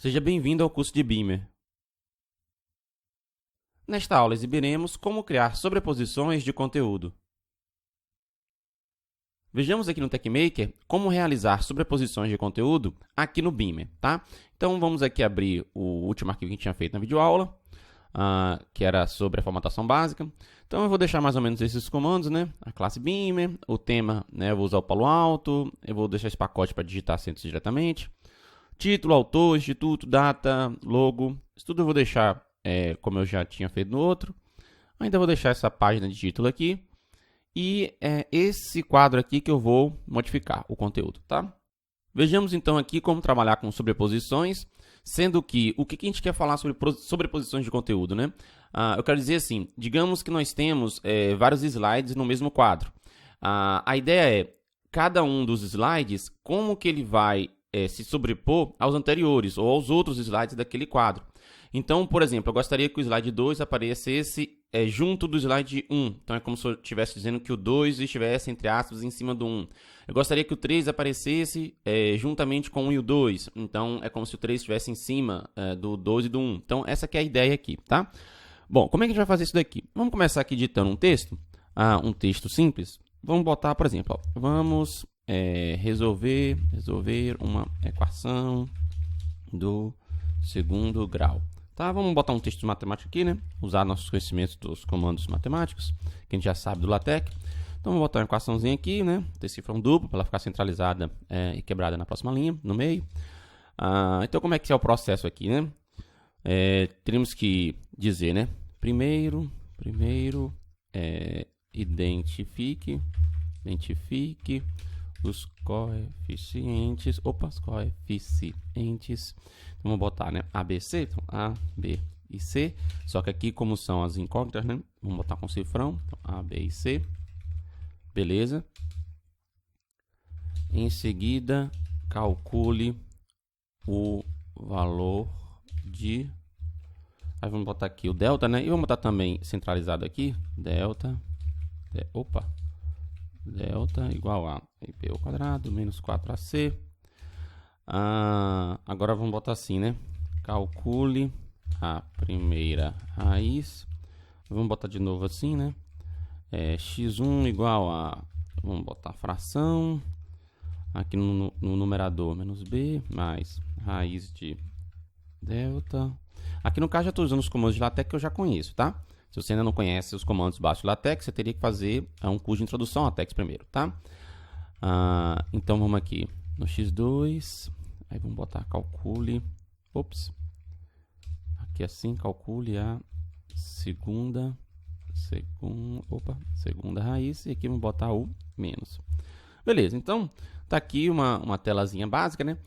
Seja bem-vindo ao curso de Beamer. Nesta aula exibiremos como criar sobreposições de conteúdo. Vejamos aqui no TechMaker como realizar sobreposições de conteúdo aqui no Beamer, tá? Então vamos aqui abrir o último arquivo que a gente tinha feito na videoaula, que era sobre a formatação básica. Então eu vou deixar mais ou menos esses comandos, né? A classe Beamer, o tema, né? Eu vou usar o Palo Alto, eu vou deixar esse pacote para digitar acentos diretamente. Título, autor, instituto, data, logo, isso tudo eu vou deixar como eu já tinha feito no outro. Ainda vou deixar essa página de título aqui. E esse quadro aqui que eu vou modificar o conteúdo, tá? Vejamos então aqui como trabalhar com sobreposições, sendo que o que a gente quer falar sobre sobreposições de conteúdo, né? Eu quero dizer assim, digamos que nós temos vários slides no mesmo quadro. A ideia é, cada um dos slides, como que ele vai se sobrepor aos anteriores ou aos outros slides daquele quadro. Então, por exemplo, eu gostaria que o slide 2 aparecesse junto do slide 1. Então, é como se eu estivesse dizendo que o 2 estivesse, entre aspas, em cima do 1. Eu gostaria que o 3 aparecesse juntamente com o 1 e o 2. Então, é como se o 3 estivesse em cima do 2 e do 1. Então, essa aqui é a ideia aqui, tá? Bom, como é que a gente vai fazer isso daqui? Vamos começar aqui digitando um texto simples. Vamos botar, por exemplo, ó, vamos resolver uma equação do segundo grau. Tá, vamos botar um texto de matemática aqui, né? Usar nossos conhecimentos dos comandos matemáticos, que a gente já sabe do LaTeX. Então, vamos botar uma equaçãozinha aqui, né? Decifrão duplo, para ela ficar centralizada e quebrada na próxima linha, no meio. Então, como é que é o processo aqui, né? Teremos que dizer, né? Primeiro, identifique os coeficientes. Então, vamos botar, né? ABC, então A, B e C. Só que aqui, como são as incógnitas, né? Vamos botar com cifrão. Então, A, B e C. Beleza. Em seguida, calcule o valor de... Aí vamos botar aqui o delta, né? E vamos botar também centralizado aqui. Delta igual a IP ao quadrado menos 4AC. Agora vamos botar assim, né? Calcule a primeira raiz. Vamos botar de novo assim, né? X1 igual a... Vamos botar fração. Aqui no numerador, menos B, mais raiz de delta. Aqui no caso já estou usando os comandos de LaTeX que eu já conheço, tá? Se você ainda não conhece os comandos básicos de LaTeX, você teria que fazer um curso de introdução a LaTeX primeiro, tá? Então vamos aqui no X2, aí vamos botar calcule, aqui assim, calcule a segunda raiz, e aqui vamos botar o menos. Beleza, então tá aqui uma telazinha básica, né?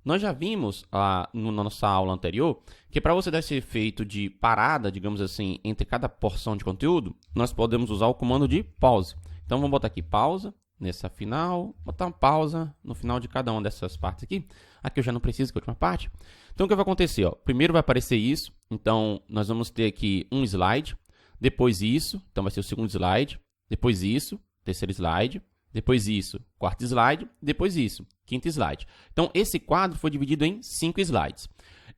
Nós já vimos na nossa aula anterior que para você dar esse efeito de parada, digamos assim, entre cada porção de conteúdo, nós podemos usar o comando de pause. Então vamos botar aqui pausa nessa final, botar uma pausa no final de cada uma dessas partes aqui. Aqui eu já não preciso, que é a última parte. Então o que vai acontecer? Ó? Primeiro vai aparecer isso, então nós vamos ter aqui um slide, depois isso, então vai ser o segundo slide, depois isso, terceiro slide, depois isso, quarto slide, depois isso, quinto slide. Então, esse quadro foi dividido em 5 slides.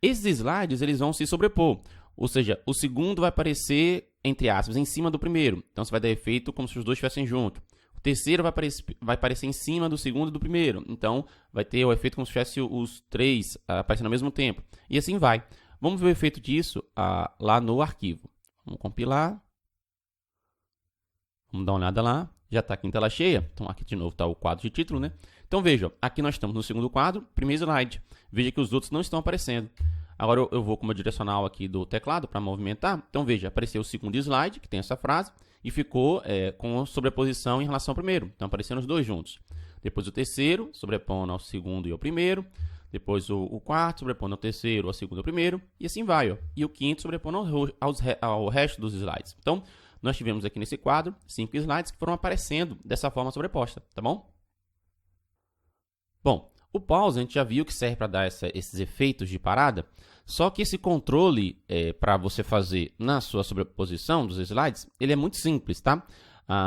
Esses slides eles vão se sobrepor, ou seja, o segundo vai aparecer, entre aspas, em cima do primeiro. Então, você vai dar efeito como se os dois estivessem juntos. O terceiro vai aparecer em cima do segundo e do primeiro. Então, vai ter o efeito como se tivesse os três aparecendo ao mesmo tempo. E assim vai. Vamos ver o efeito disso lá no arquivo. Vamos compilar. Vamos dar uma olhada lá. Já está aqui em tela cheia. Então, aqui de novo está o quadro de título, né? Então, veja, aqui nós estamos no segundo quadro, primeiro slide. Veja que os outros não estão aparecendo. Agora, eu vou com o meu direcional aqui do teclado para movimentar. Então, veja, apareceu o segundo slide, que tem essa frase, e ficou com sobreposição em relação ao primeiro. Então, apareceram os dois juntos. Depois, o terceiro, sobrepondo ao segundo e ao primeiro. Depois, o quarto, sobrepondo ao terceiro, ao segundo e ao primeiro. E assim vai, ó. E o quinto, sobrepondo ao resto dos slides. Então, nós tivemos aqui nesse quadro 5 slides que foram aparecendo dessa forma sobreposta, tá bom? Bom, o pause a gente já viu que serve para dar esses efeitos de parada, só que esse controle para você fazer na sua sobreposição dos slides, ele é muito simples, tá?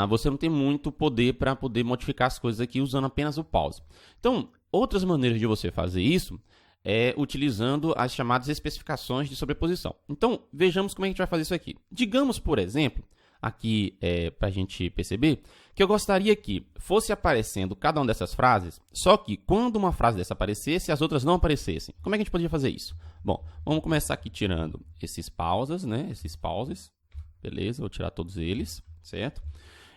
Você não tem muito poder para poder modificar as coisas aqui usando apenas o pause. Então, outras maneiras de você fazer isso utilizando as chamadas especificações de sobreposição. Então, vejamos como a gente vai fazer isso aqui. Digamos, por exemplo, aqui para a gente perceber, que eu gostaria que fosse aparecendo cada uma dessas frases, só que quando uma frase dessa aparecesse, as outras não aparecessem. Como é que a gente poderia fazer isso? Bom, vamos começar aqui tirando esses pausas, né? Esses pauses. Beleza, vou tirar todos eles, certo?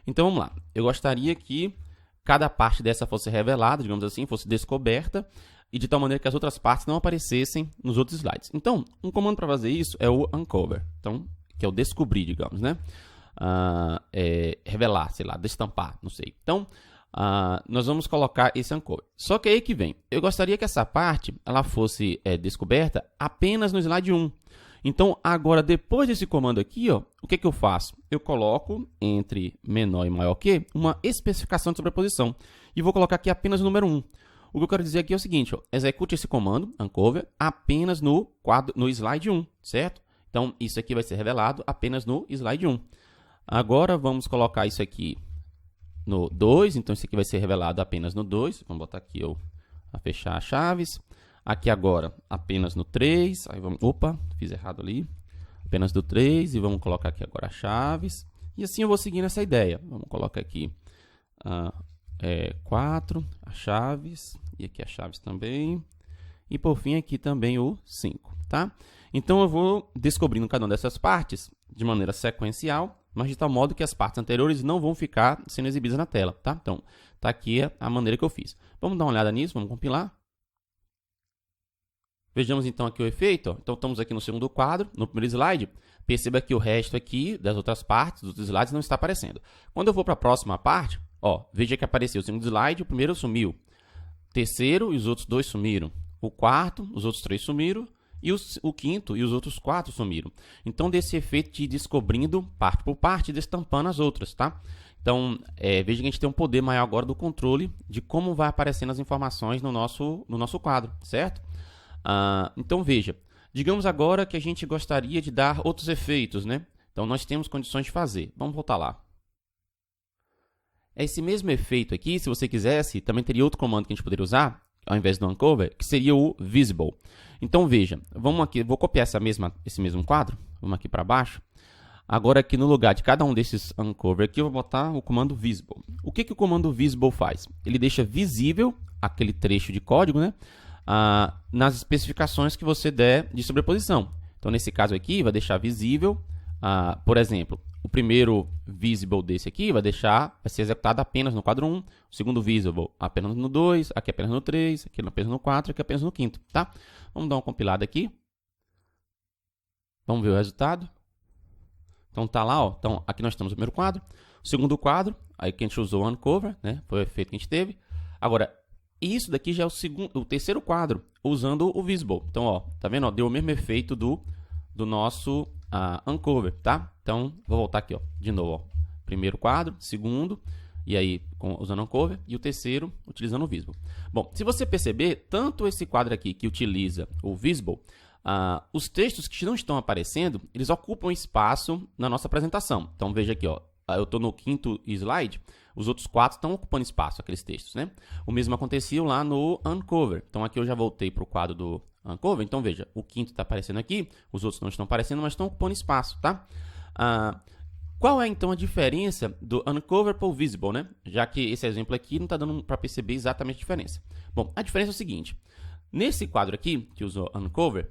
Então, vamos lá. Eu gostaria que cada parte dessa fosse revelada, digamos assim, fosse descoberta, e de tal maneira que as outras partes não aparecessem nos outros slides. Então, um comando para fazer isso é o uncover, então, que é o descobrir, digamos, né? Revelar, sei lá, destampar, não sei. Então, nós vamos colocar esse uncover. Só que aí que vem, eu gostaria que essa parte ela fosse descoberta apenas no slide 1. Então, agora, depois desse comando aqui, ó, o que eu faço? Eu coloco entre menor e maior que uma especificação de sobreposição. E vou colocar aqui apenas o número 1. O que eu quero dizer aqui é o seguinte, ó, execute esse comando, uncover, apenas no slide 1, certo? Então, isso aqui vai ser revelado apenas no slide 1. Agora, vamos colocar isso aqui no 2, então isso aqui vai ser revelado apenas no 2. Vamos botar aqui a fechar as chaves. Aqui agora, apenas no 3. Aí vamos, opa, fiz errado ali. Apenas do 3 e vamos colocar aqui agora as chaves. E assim eu vou seguindo essa ideia. Vamos colocar aqui 4, as chaves. E aqui as chaves também. E por fim aqui também o 5, tá? Então eu vou descobrindo cada uma dessas partes de maneira sequencial, mas de tal modo que as partes anteriores não vão ficar sendo exibidas na tela, tá? Então, tá aqui a maneira que eu fiz. Vamos dar uma olhada nisso, vamos compilar. Vejamos então aqui o efeito. Ó. Então, estamos aqui no segundo quadro, no primeiro slide. Perceba que o resto aqui das outras partes, dos slides, não está aparecendo. Quando eu vou para a próxima parte, ó, veja que apareceu o segundo slide, o primeiro sumiu. O terceiro e os outros 2 sumiram. O quarto, os outros 3 sumiram. E o quinto e os outros 4 sumiram. Então, desse efeito de ir descobrindo parte por parte e destampando as outras, tá? Então, veja que a gente tem um poder maior agora do controle de como vai aparecendo as informações no nosso quadro, certo? Então, veja, digamos agora que a gente gostaria de dar outros efeitos, né? Então, nós temos condições de fazer. Vamos voltar lá. Esse mesmo efeito aqui, se você quisesse, também teria outro comando que a gente poderia usar, ao invés do uncover, que seria o visible. Então, veja, vamos aqui, vou copiar esse mesmo quadro, vamos aqui para baixo. Agora, aqui no lugar de cada um desses uncover aqui, eu vou botar o comando visible. O que o comando visible faz? Ele deixa visível aquele trecho de código, né? Nas especificações que você der de sobreposição. Então, nesse caso aqui, vai deixar visível, por exemplo, o primeiro visible desse aqui vai ser executado apenas no quadro 1, o segundo visible apenas no 2, aqui apenas no 3, aqui apenas no 4, aqui apenas no 5º, tá? Vamos dar uma compilada aqui. Vamos ver o resultado. Então, tá lá, ó. Então, aqui nós temos o primeiro quadro, o segundo quadro, aí que a gente usou o uncover, né? Foi o efeito que a gente teve. Agora, isso daqui já é o terceiro quadro, usando o visible. Então, ó, tá vendo? Ó, deu o mesmo efeito do nosso uncover, tá? Então, vou voltar aqui, ó, de novo, ó. Primeiro quadro, segundo, e aí usando uncover, e o terceiro utilizando o visible. Bom, se você perceber, tanto esse quadro aqui que utiliza o visible, os textos que não estão aparecendo, eles ocupam espaço na nossa apresentação. Então, veja aqui, ó, eu estou no 5º slide, os outros 4 estão ocupando espaço, aqueles textos, né? O mesmo acontecia lá no uncover. Então, aqui eu já voltei para o quadro do uncover. Então, veja, o 5º está aparecendo aqui, os outros não estão aparecendo, mas estão ocupando espaço, tá? Qual é, então, a diferença do uncover para o visible, né? Já que esse exemplo aqui não está dando para perceber exatamente a diferença. Bom, a diferença é o seguinte. Nesse quadro aqui, que usou uncover,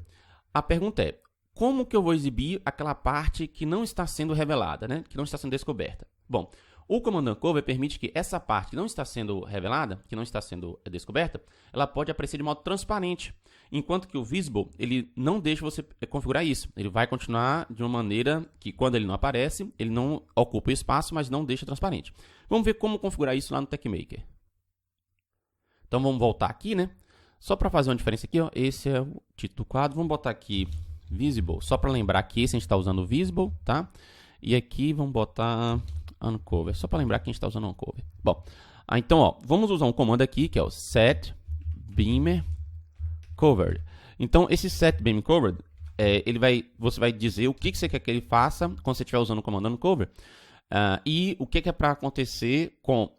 a pergunta é, como que eu vou exibir aquela parte que não está sendo revelada, né? Que não está sendo descoberta? Bom, o comando uncover permite que essa parte que não está sendo revelada, que não está sendo descoberta, ela pode aparecer de modo transparente. Enquanto que o visible, ele não deixa você configurar isso. Ele vai continuar de uma maneira que, quando ele não aparece, ele não ocupa o espaço, mas não deixa transparente. Vamos ver como configurar isso lá no TechMaker. Então, vamos voltar aqui, né? Só para fazer uma diferença aqui, ó, esse é o título do quadro. Vamos botar aqui visible, só para lembrar que esse a gente está usando o visible, tá? E aqui vamos botar uncover, só para lembrar que a gente está usando uncover. Bom, então, ó, vamos usar um comando aqui, que é o set beamer covered. Então, esse set beamer covered, você vai dizer o que você quer que ele faça quando você estiver usando o comando uncover, e o que é para acontecer com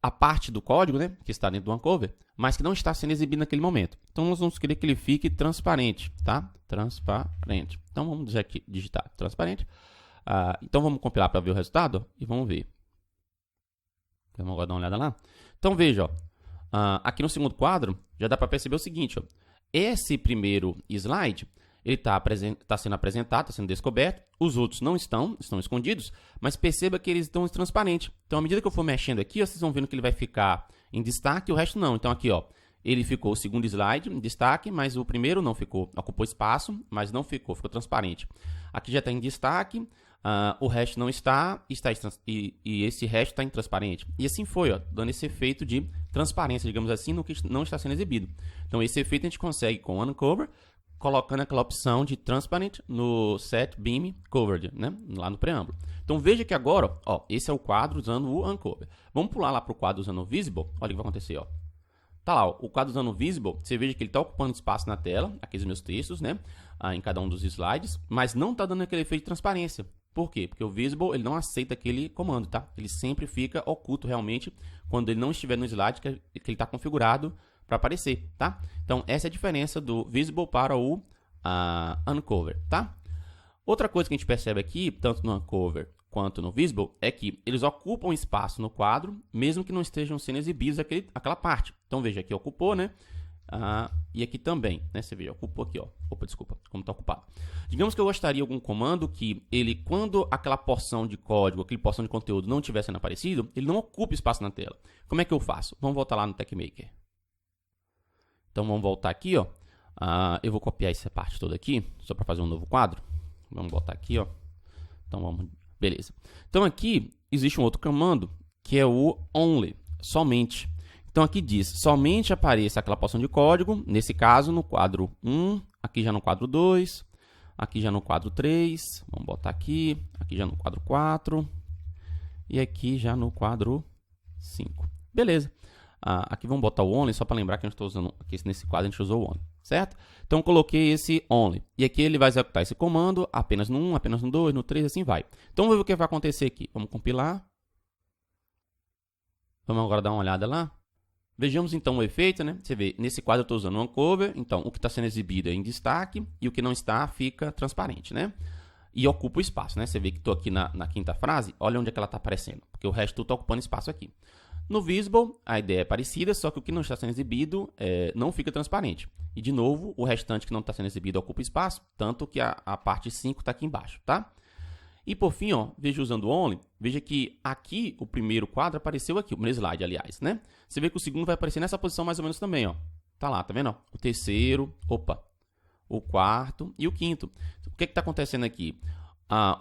a parte do código, né, que está dentro do Uncover, mas que não está sendo exibido naquele momento. Então, nós vamos querer que ele fique transparente, tá? Transparente. Então, vamos digitar transparente. Então, vamos compilar para ver o resultado e vamos ver. Vamos agora dar uma olhada lá. Então, veja, ó, aqui no segundo quadro, já dá para perceber o seguinte, ó, esse primeiro slide, ele está sendo apresentado, está sendo descoberto, os outros não estão escondidos, mas perceba que eles estão transparentes. Então, à medida que eu for mexendo aqui, ó, vocês vão vendo que ele vai ficar em destaque e o resto não. Então, aqui, ó, ele ficou o segundo slide em destaque, mas o primeiro não ficou, ocupou espaço, mas não ficou transparente. Aqui já está em destaque, o resto não está, e esse resto está em transparente. E assim foi, ó, dando esse efeito de transparência, digamos assim, no que não está sendo exibido. Então, esse efeito a gente consegue com o Uncover, colocando aquela opção de Transparent no Set Beam Covered, né? Lá no preâmbulo. Então, veja que agora, ó, esse é o quadro usando o Uncover. Vamos pular lá para o quadro usando o Visible. Olha o que vai acontecer, ó. Tá lá, ó, o quadro usando o Visible, você veja que ele está ocupando espaço na tela, aqui os meus textos, né? Em cada um dos slides, mas não está dando aquele efeito de transparência. Por quê? Porque o Visible, ele não aceita aquele comando, tá? Ele sempre fica oculto realmente quando ele não estiver no slide que ele está configurado para aparecer, tá? Então, essa é a diferença do Visible para o Uncover, tá? Outra coisa que a gente percebe aqui, tanto no Uncover quanto no Visible, é que eles ocupam espaço no quadro, mesmo que não estejam sendo exibidos aquela parte. Então, veja, aqui ocupou, né? E aqui também, né? Você vê, ocupou aqui, ó. Opa, desculpa, como está ocupado. Digamos que eu gostaria de algum comando que ele, quando aquela porção de código, aquela porção de conteúdo não estiver sendo aparecido, ele não ocupe espaço na tela. Como é que eu faço? Vamos voltar lá no TechMaker. Então, vamos voltar aqui, ó. Eu vou copiar essa parte toda aqui, só para fazer um novo quadro. Vamos botar aqui, ó. Então, vamos... Beleza. Então, aqui existe um outro comando, que é o only, somente. Então, aqui diz, somente apareça aquela porção de código, nesse caso, no quadro 1, aqui já no quadro 2, aqui já no quadro 3, vamos botar aqui já no quadro 4, e aqui já no quadro 5. Beleza. Aqui vamos botar o only, só para lembrar que a gente está usando, aqui nesse quadro a gente usou o only, certo? Então, coloquei esse only, e aqui ele vai executar esse comando apenas no 1, apenas no 2, no 3, assim vai. Então, vamos ver o que vai acontecer aqui. Vamos compilar. Vamos agora dar uma olhada lá. Vejamos então o efeito, né? Você vê, nesse quadro eu estou usando o Uncover, então o que está sendo exibido é em destaque e o que não está fica transparente, né? E ocupa o espaço, né? Você vê que estou aqui na quinta frase, olha onde é que ela está aparecendo, porque o resto tudo está ocupando espaço aqui. No Visible, a ideia é parecida, só que o que não está sendo exibido não fica transparente. E, de novo, o restante que não está sendo exibido ocupa espaço, tanto que a parte 5 está aqui embaixo, tá? E, por fim, ó, veja usando o Only, veja que aqui o primeiro quadro apareceu aqui, o primeiro slide, aliás, né? Você vê que o segundo vai aparecer nessa posição mais ou menos também, ó. Tá lá, tá vendo? Ó? O terceiro, o quarto e o quinto. O que está acontecendo aqui?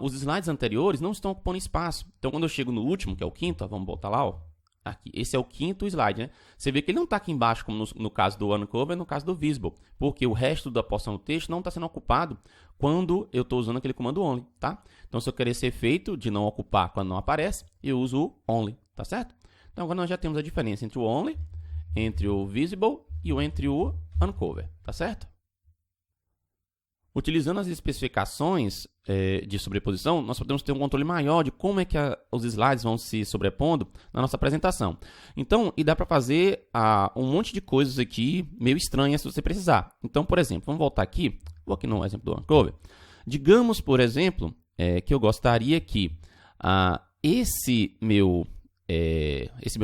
Os slides anteriores não estão ocupando espaço. Então, quando eu chego no último, que é o quinto, ó, vamos botar lá, ó. Aqui, esse é o quinto slide, né? Você vê que ele não está aqui embaixo, como no caso do Uncover e no caso do Visible, porque o resto da porção do texto não está sendo ocupado quando eu estou usando aquele comando only, tá? Então, se eu querer esse efeito de não ocupar quando não aparece, eu uso o only, tá certo? Então, agora nós já temos a diferença entre o only, entre o Visible e entre o Uncover, tá certo? Utilizando as especificações de sobreposição, nós podemos ter um controle maior de como é que os slides vão se sobrepondo na nossa apresentação. Então, e dá para fazer um monte de coisas aqui meio estranhas se você precisar. Então, por exemplo, vamos voltar aqui, vou aqui no exemplo do Uncover. Digamos, por exemplo, que eu gostaria que esse meu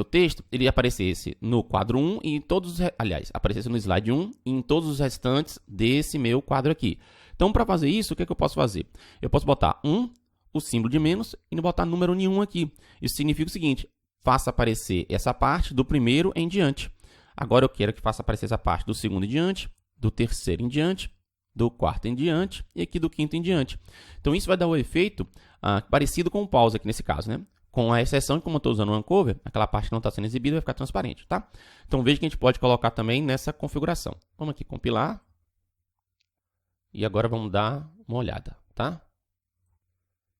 texto ele aparecesse no quadro 1 e em todos, aparecesse no slide 1 e em todos os restantes desse meu quadro aqui. Então, para fazer isso, o que é que eu posso fazer? Eu posso botar o símbolo de menos e não botar número nenhum aqui. Isso significa o seguinte, faça aparecer essa parte do primeiro em diante. Agora eu quero que faça aparecer essa parte do segundo em diante, do terceiro em diante, do quarto em diante e aqui do quinto em diante. Então, isso vai dar o efeito parecido com o pause aqui nesse caso, né? Com a exceção de como eu estou usando o Uncover, aquela parte que não está sendo exibida vai ficar transparente, tá? Então, veja que a gente pode colocar também nessa configuração. Vamos aqui compilar. E agora vamos dar uma olhada, tá?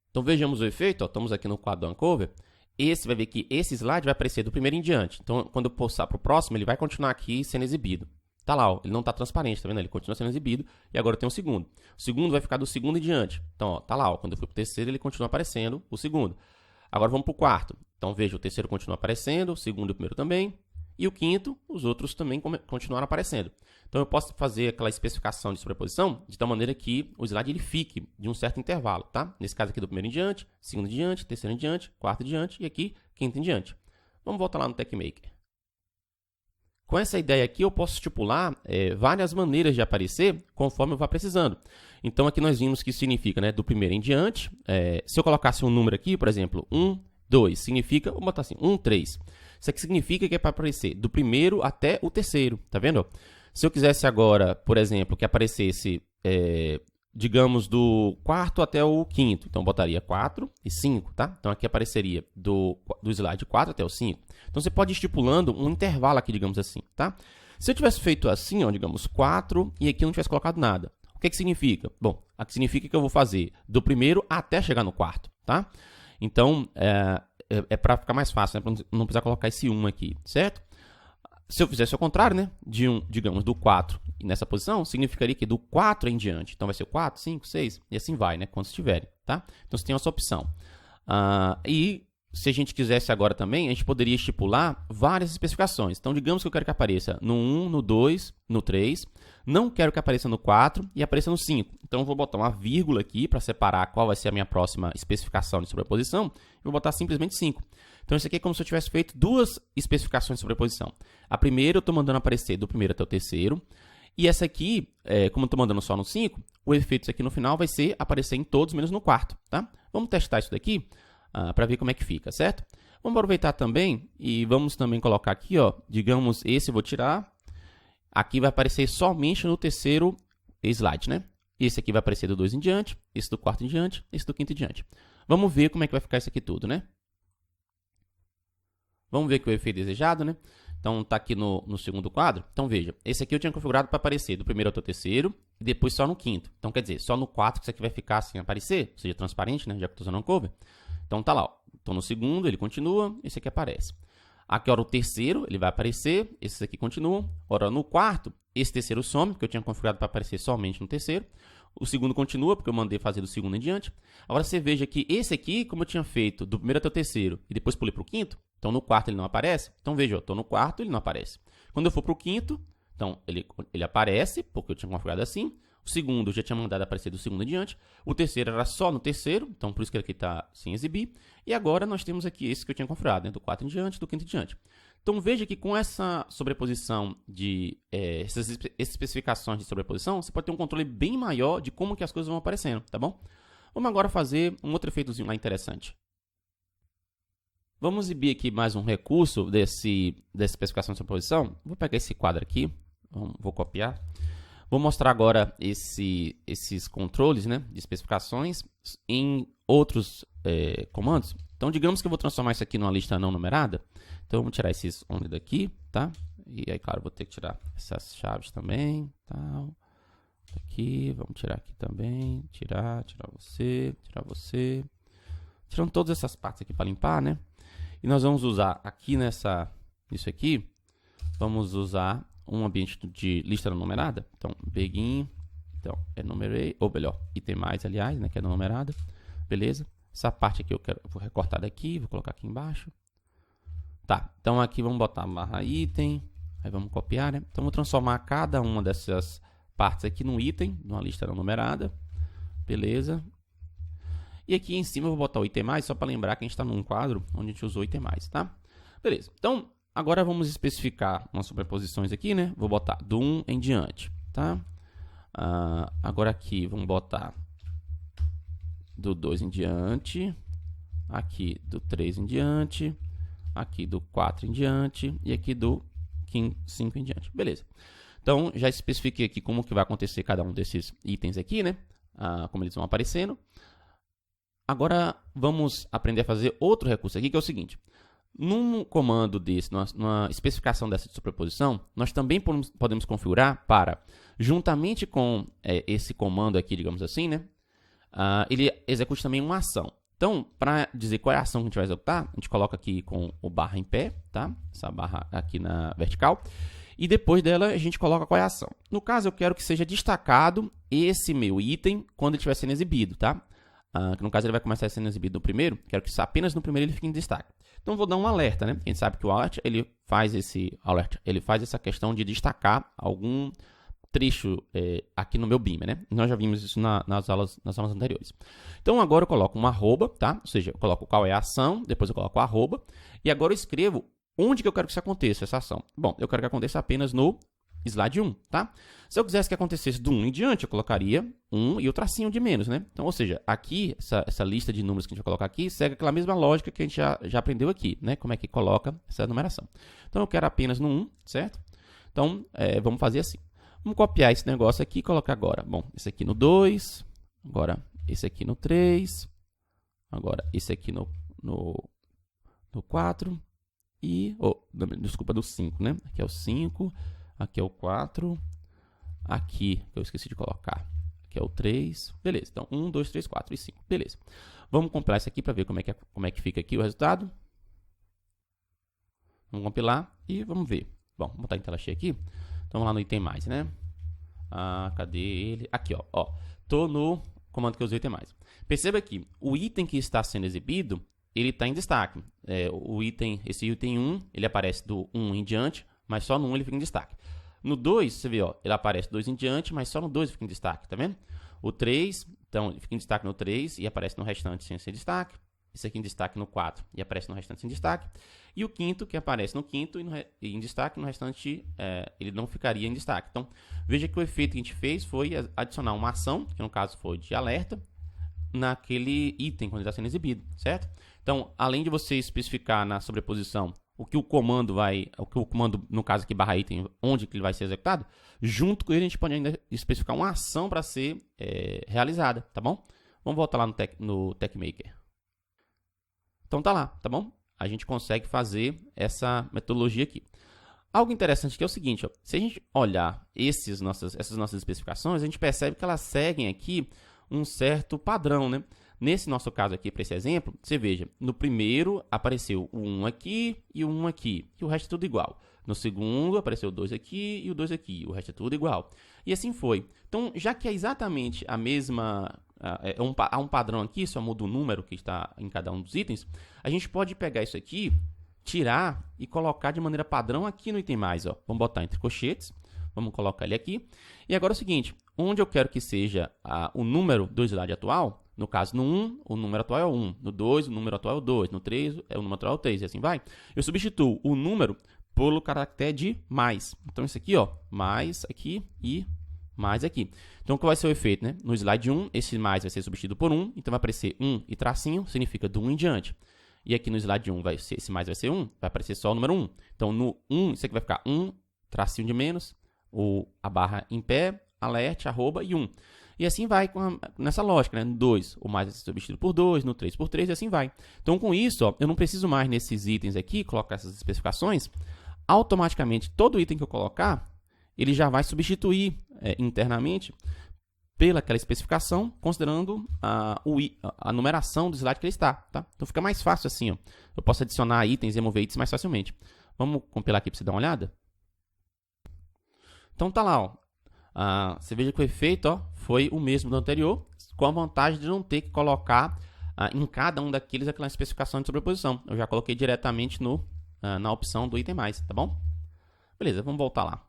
Então, vejamos o efeito. Ó, estamos aqui no quadro do Uncover. Esse vai ver que esse slide vai aparecer do primeiro em diante. Então, quando eu passar para o próximo, ele vai continuar aqui sendo exibido. Tá lá, ó, ele não está transparente, tá vendo? Ele continua sendo exibido. E agora tem o segundo. O segundo vai ficar do segundo em diante. Então, ó, tá lá, ó, quando eu fui para o terceiro, ele continua aparecendo o segundo. Agora vamos para o quarto. Então, veja, o terceiro continua aparecendo, o segundo e o primeiro também, e o quinto, os outros também continuaram aparecendo. Então, eu posso fazer aquela especificação de sobreposição de tal maneira que o slide ele fique de um certo intervalo, tá? Nesse caso aqui, do primeiro em diante, segundo em diante, terceiro em diante, quarto em diante e aqui, quinto em diante. Vamos voltar lá no TechMaker. Com essa ideia aqui, eu posso estipular várias maneiras de aparecer conforme eu vá precisando. Então, aqui nós vimos que significa, né, do primeiro em diante. Se eu colocasse um número aqui, por exemplo, 1, 2, significa, vou botar assim, 1, 3. Isso aqui significa que é para aparecer do primeiro até o terceiro, tá vendo? Se eu quisesse agora, por exemplo, que aparecesse, digamos, do quarto até o quinto, então eu botaria 4 e 5, tá? Então, aqui apareceria do slide 4 até o 5. Então, você pode ir estipulando um intervalo aqui, digamos assim, tá? Se eu tivesse feito assim, ó, digamos, 4 e aqui eu não tivesse colocado nada, o que significa? Bom, aqui significa que eu vou fazer do primeiro até chegar no quarto, tá? Então, é para ficar mais fácil, né? Para não precisar colocar esse 1 aqui, certo? Se eu fizesse ao contrário, né? Digamos, do 4 nessa posição, significaria que do 4 em diante. Então, vai ser o 4, 5, 6 e assim vai, né? Quando estiverem, tá? Então, você tem essa opção. E se a gente quisesse agora também, a gente poderia estipular várias especificações. Então, digamos que eu quero que apareça no 1, no 2, no 3. Não quero que apareça no 4 e apareça no 5. Então, eu vou botar uma vírgula aqui para separar qual vai ser a minha próxima especificação de sobreposição. Eu vou botar simplesmente 5. Então, isso aqui é como se eu tivesse feito duas especificações de sobreposição. A primeira eu estou mandando aparecer do primeiro até o terceiro. E essa aqui, como eu estou mandando só no 5, o efeito disso aqui no final vai ser aparecer em todos menos no quarto, tá? Vamos testar isso daqui para ver como é que fica, certo? Vamos aproveitar também e vamos também colocar aqui, ó, digamos, esse eu vou tirar. Aqui vai aparecer somente no terceiro slide, né? Esse aqui vai aparecer do 2 em diante, esse do quarto em diante, esse do quinto em diante. Vamos ver como é que vai ficar isso aqui tudo, né? Vamos ver aqui o efeito desejado, né? Então, está aqui no segundo quadro. Então, veja, esse aqui eu tinha configurado para aparecer do primeiro até o terceiro e depois só no quinto. Então, quer dizer, só no 4 que isso aqui vai ficar sem aparecer, ou seja, transparente, né? Já que eu estou usando um cover. Então, tá lá, ó. Então, no segundo, ele continua, esse aqui aparece. Aqui, ora, o terceiro, ele vai aparecer, esses aqui continuam. Ora, no quarto, esse terceiro some, porque eu tinha configurado para aparecer somente no terceiro. O segundo continua, porque eu mandei fazer do segundo em diante. Agora, você veja que esse aqui, como eu tinha feito do primeiro até o terceiro e depois pulei para o quinto, então no quarto ele não aparece. Então, veja, eu estou no quarto, ele não aparece. Quando eu for para o quinto, então ele aparece, porque eu tinha configurado assim. O segundo eu já tinha mandado aparecer do segundo em diante. O terceiro era só no terceiro, então por isso que ele aqui está sem exibir. E agora nós temos aqui esse que eu tinha configurado, né? Do 4 em diante, do 5º em diante. Então veja que com essa sobreposição de essas especificações de sobreposição, você pode ter um controle bem maior de como que as coisas vão aparecendo, tá bom? Vamos agora fazer um outro efeitozinho lá interessante. Vamos exibir aqui mais um recurso dessa especificação de sobreposição. Vou pegar esse quadro aqui, vou copiar. Vou mostrar agora esses controles, né, de especificações em outros comandos. Então, digamos que eu vou transformar isso aqui numa lista não numerada. Então, vamos tirar esses only daqui, tá? E aí, claro, vou ter que tirar essas chaves também, tal. Aqui, vamos tirar aqui também, tirar você. Tirando todas essas partes aqui para limpar, né? E nós vamos usar aqui nisso aqui, vamos usar um ambiente de lista não numerada. Então, begin, então, enumerate, ou melhor, item mais, aliás, né, que é não numerada. Beleza? Essa parte aqui vou recortar daqui, vou colocar aqui embaixo. Tá, então aqui vamos botar barra item, aí vamos copiar, né? Então, vou transformar cada uma dessas partes aqui num item, numa lista não numerada. Beleza? E aqui em cima eu vou botar o item mais, só para lembrar que a gente está num quadro onde a gente usou o item mais, tá? Beleza, então, agora vamos especificar umas sobreposições aqui, né? Vou botar do 1 em diante, tá? Agora aqui, vamos botar do 2 em diante, aqui do 3 em diante, aqui do 4 em diante e aqui do 5 em diante. Beleza. Então, já especifiquei aqui como que vai acontecer cada um desses itens aqui, né? Como eles vão aparecendo. Agora, vamos aprender a fazer outro recurso aqui, que é o seguinte. Num comando desse, numa especificação dessa de sobreposição, nós também podemos configurar para, juntamente com esse comando aqui, digamos assim, né? Ele execute também uma ação. Então, para dizer qual é a ação que a gente vai executar, a gente coloca aqui com o barra em pé, tá? Essa barra aqui na vertical. E depois dela, a gente coloca qual é a ação. No caso, eu quero que seja destacado esse meu item quando ele estiver sendo exibido, tá? que no caso ele vai começar sendo exibido no primeiro, quero que apenas no primeiro ele fique em destaque. Então, vou dar um alerta, né? A gente sabe que o alert, ele faz essa questão de destacar algum trecho aqui no meu Beamer, né? Nós já vimos isso nas aulas anteriores. Então, agora eu coloco um arroba, tá? Ou seja, eu coloco qual é a ação, depois eu coloco o arroba, e agora eu escrevo onde que eu quero que isso aconteça, essa ação. Bom, eu quero que aconteça apenas no slide 1, tá? Se eu quisesse que acontecesse do 1 em diante, eu colocaria 1 e o tracinho de menos, né? Então, ou seja, aqui, essa lista de números que a gente vai colocar aqui, segue aquela mesma lógica que a gente já aprendeu aqui, né? Como é que coloca essa numeração. Então, eu quero apenas no 1, certo? Então, vamos fazer assim. Vamos copiar esse negócio aqui e colocar agora. Bom, esse aqui no 2, agora esse aqui no 3, agora esse aqui no 4 e... desculpa, do 5, né? Aqui é o 5... Aqui é o 4, aqui, eu esqueci de colocar, aqui é o 3, beleza. Então, 1, 2, 3, 4 e 5, beleza. Vamos compilar isso aqui para ver como é que fica aqui o resultado. Vamos compilar e vamos ver. Bom, vou botar em tela cheia aqui. Então, vamos lá no item mais, né? Cadê ele? Aqui, ó. Tô no comando que eu usei item mais. Perceba que o item que está sendo exibido, ele está em destaque. Esse item 1, ele aparece do 1 em diante, mas só no 1 ele fica em destaque. No 2, você vê, ó, ele aparece 2 em diante, mas só no 2 fica em destaque, tá vendo? O 3, então, ele fica em destaque no 3 e aparece no restante sem ser destaque. Esse aqui em destaque no 4 e aparece no restante sem destaque. E o quinto, que aparece no quinto e em destaque, no restante ele não ficaria em destaque. Então, veja que o efeito que a gente fez foi adicionar uma ação, que no caso foi de alerta, naquele item quando ele está sendo exibido, certo? Então, além de você especificar na sobreposição o que o comando, no caso aqui, barra item, onde que ele vai ser executado, junto com ele a gente pode ainda especificar uma ação para ser realizada, tá bom? Vamos voltar lá no TechMaker. Então tá lá, tá bom? A gente consegue fazer essa metodologia aqui. Algo interessante que é o seguinte, ó, se a gente olhar essas nossas especificações, a gente percebe que elas seguem aqui um certo padrão, né? Nesse nosso caso aqui, para esse exemplo, você veja, no primeiro apareceu o 1 aqui e o 1 aqui, e o resto é tudo igual. No segundo apareceu o 2 aqui e o 2 aqui, o resto é tudo igual. E assim foi. Então, já que é exatamente a mesma... há um padrão aqui, só muda o número que está em cada um dos itens, a gente pode pegar isso aqui, tirar e colocar de maneira padrão aqui no item mais. Ó. Vamos botar entre colchetes, vamos colocar ele aqui. E agora é o seguinte, onde eu quero que seja o número do slide atual, no caso, no 1, o número atual é o 1. No 2, o número atual é o 2. No 3, o número atual é o 3. E assim vai. Eu substituo o número pelo caractere de mais. Então, isso aqui, ó, mais aqui e mais aqui. Então, qual vai ser o efeito, né? No slide 1, esse mais vai ser substituído por 1. Então, vai aparecer 1 e tracinho, significa do 1 em diante. E aqui no slide 1, esse mais vai ser 1, vai aparecer só o número 1. Então, no 1, isso aqui vai ficar 1, tracinho de menos, a barra em pé, alert, arroba e 1. E assim vai nessa lógica, né? No 2, o mais vai ser substituído por 2, no 3 por 3 e assim vai. Então, com isso, ó, eu não preciso mais nesses itens aqui, colocar essas especificações. Automaticamente, todo item que eu colocar, ele já vai substituir internamente pelaquela especificação, considerando a numeração do slide que ele está. Tá? Então, fica mais fácil assim. Ó. Eu posso adicionar itens e remover itens mais facilmente. Vamos compilar aqui para você dar uma olhada? Então, tá lá, ó. Você veja que o efeito foi o mesmo do anterior, com a vantagem de não ter que colocar em cada um daqueles aquela especificação de sobreposição. Eu já coloquei diretamente na opção do item mais, tá bom? Beleza, vamos voltar lá.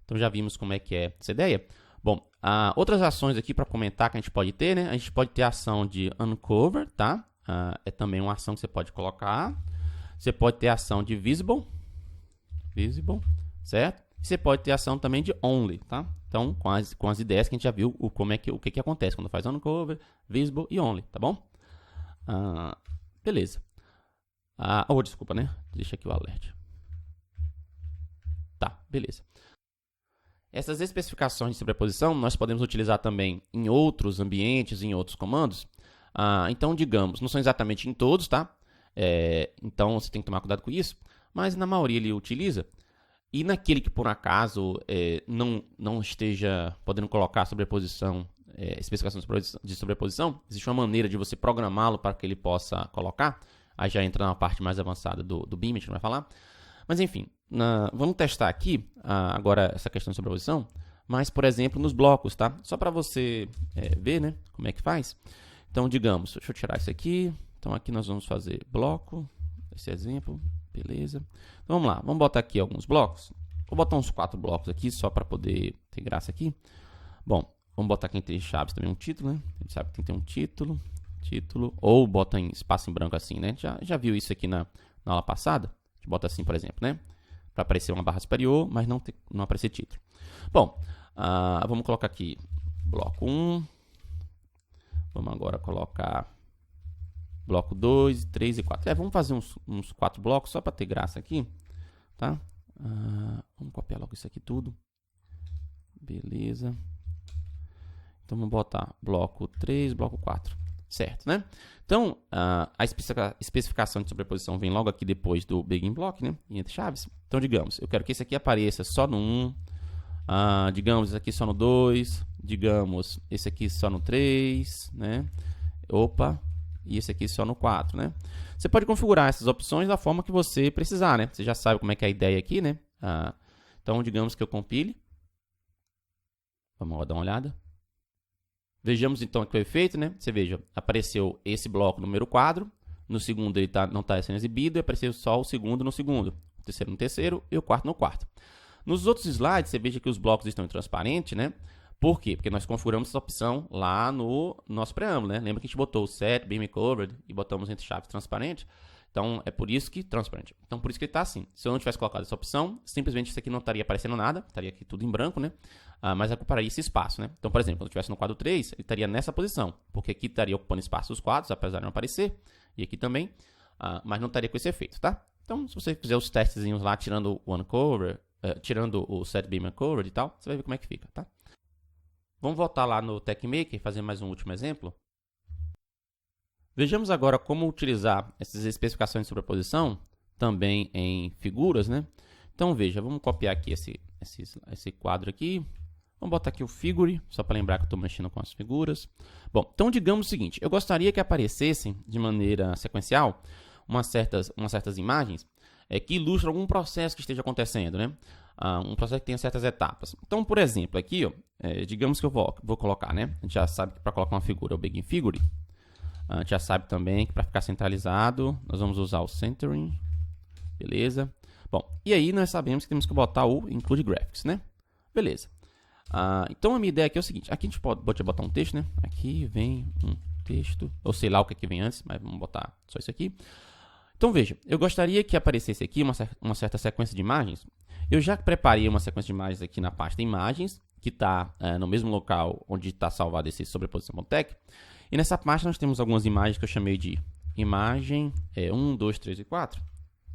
Então já vimos como é que é essa ideia. Bom, outras ações aqui para comentar que a gente pode ter, né? A gente pode ter a ação de uncover, tá? É também uma ação que você pode colocar. Você pode ter a ação de visible, certo? Você pode ter ação também de only, tá? Então, com as ideias que a gente já viu, o que acontece quando faz uncover, visible e only, tá bom? Beleza. Desculpa, né? Deixa aqui o alert. Tá, beleza. Essas especificações de sobreposição nós podemos utilizar também em outros ambientes, em outros comandos. Então, digamos, não são exatamente em todos, tá? Então, você tem que tomar cuidado com isso, mas na maioria ele utiliza. E naquele que, por acaso, não esteja podendo colocar sobreposição, especificação de sobreposição, existe uma maneira de você programá-lo para que ele possa colocar. Aí já entra na parte mais avançada do Beamer, a gente não vai falar. Mas, enfim, vamos testar aqui agora essa questão de sobreposição, mas, por exemplo, nos blocos, tá? Só para você ver, né, como é que faz. Então, digamos, deixa eu tirar isso aqui. Então, aqui nós vamos fazer bloco, esse exemplo, beleza. Então, vamos lá, vamos botar aqui alguns blocos. Vou botar uns 4 blocos aqui, só para poder ter graça aqui. Bom, vamos botar aqui entre chaves também um título, né? A gente sabe que tem que ter um título, ou bota em espaço em branco assim, né? Já viu isso aqui na aula passada? A gente bota assim, por exemplo, né? Para aparecer uma barra superior, mas não aparecer título. Bom, vamos colocar aqui bloco 1. Vamos agora colocar bloco 2, 3 e 4. Vamos fazer uns 4 blocos só para ter graça aqui, tá? Vamos copiar logo isso aqui tudo. Beleza. Então, vamos botar bloco 3, bloco 4. Certo, né? Então, a especificação de sobreposição vem logo aqui depois do begin block, né? E entre chaves. Então, digamos, eu quero que esse aqui apareça só no 1. Digamos, esse aqui só no 2. Digamos, esse aqui só no 3, né? Opa! E esse aqui só no 4, né? Você pode configurar essas opções da forma que você precisar, né? Você já sabe como é que é a ideia aqui, né? Então, digamos que eu compile. Vamos dar uma olhada. Vejamos então aqui o efeito, né? Você veja, apareceu esse bloco no primeiro quadro. No segundo ele não está sendo exibido. E apareceu só o segundo no segundo. O terceiro no terceiro e o quarto no quarto. Nos outros slides, você veja que os blocos estão em transparente, né? Por quê? Porque nós configuramos essa opção lá no nosso preâmbulo, né? Lembra que a gente botou o set, beam covered e botamos entre chaves transparente? Então, é por isso que transparente. Então, por isso que ele está assim. Se eu não tivesse colocado essa opção, simplesmente isso aqui não estaria aparecendo nada, estaria aqui tudo em branco, né? Mas ocuparia esse espaço, né? Então, por exemplo, quando eu estivesse no quadro 3, ele estaria nessa posição, porque aqui estaria ocupando espaço dos quadros, apesar de não aparecer, e aqui também, mas não estaria com esse efeito, tá? Então, se você fizer os testezinhos lá, tirando o uncover, tirando o set beam covered e tal, você vai ver como é que fica, tá? Vamos voltar lá no TechMaker e fazer mais um último exemplo. Vejamos agora como utilizar essas especificações de sobreposição também em figuras, né? Então, veja, vamos copiar aqui esse quadro aqui. Vamos botar aqui o figure, só para lembrar que eu estou mexendo com as figuras. Bom, então digamos o seguinte, eu gostaria que aparecessem de maneira sequencial umas certas imagens que ilustram algum processo que esteja acontecendo, né? Um processo que tenha certas etapas. Então, por exemplo, aqui, ó, digamos que eu vou colocar, né? A gente já sabe que para colocar uma figura é o begin figure. A gente já sabe também que para ficar centralizado, nós vamos usar o centering. Beleza? Bom, e aí nós sabemos que temos que botar o include graphics, né? Beleza. Então, a minha ideia aqui é o seguinte. Aqui a gente pode botar um texto, né? Aqui vem um texto. Eu sei lá o que vem antes, mas vamos botar só isso aqui. Então, veja, eu gostaria que aparecesse aqui uma certa sequência de imagens. Eu já preparei uma sequência de imagens aqui na pasta imagens, que está no mesmo local onde está salvado esse sobreposição.tech. E nessa pasta nós temos algumas imagens que eu chamei de imagem 1, 2, 3 e 4,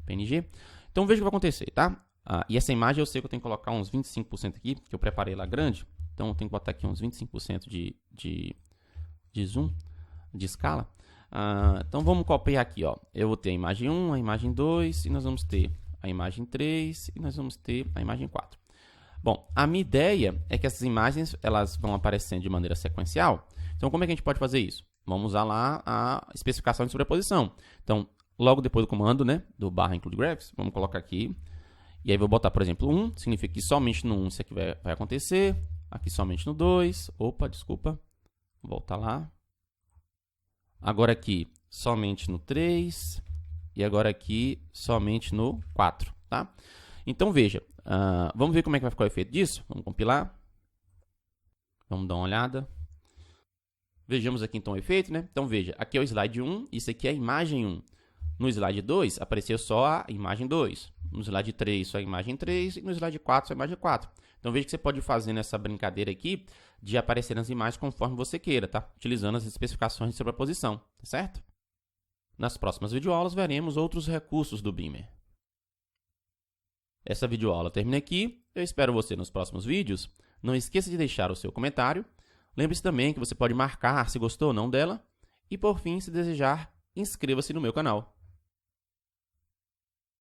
PNG. Então, veja o que vai acontecer, tá? E essa imagem eu sei que eu tenho que colocar uns 25% aqui, que eu preparei lá grande. Então, eu tenho que botar aqui uns 25% de zoom, de escala. Então, vamos copiar aqui, ó. Eu vou ter a imagem 1, a imagem 2, e nós vamos ter a imagem 3, e nós vamos ter a imagem 4. Bom, a minha ideia é que essas imagens elas vão aparecendo de maneira sequencial. Então, como é que a gente pode fazer isso? Vamos usar lá a especificação de sobreposição. Então, logo depois do comando, né, do barra include graphics, vamos colocar aqui. E aí, vou botar, por exemplo, 1, significa que somente no 1 isso aqui vai acontecer. Aqui somente no 2. Opa, desculpa. Voltar lá. Agora aqui, somente no 3. E agora aqui, somente no 4, tá? Então, veja. Vamos ver como é que vai ficar o efeito disso? Vamos compilar. Vamos dar uma olhada. Vejamos aqui então o efeito, né? Então, veja. Aqui é o slide 1. Isso aqui é a imagem 1. No slide 2, apareceu só a imagem 2. No slide 3, só a imagem 3. E no slide 4, só a imagem 4. Então, veja que você pode fazer nessa brincadeira aqui de aparecer nas imagens conforme você queira, tá? Utilizando as especificações de sobreposição, tá certo? Nas próximas videoaulas, veremos outros recursos do Beamer. Essa videoaula termina aqui. Eu espero você nos próximos vídeos. Não esqueça de deixar o seu comentário. Lembre-se também que você pode marcar se gostou ou não dela. E, por fim, se desejar, inscreva-se no meu canal.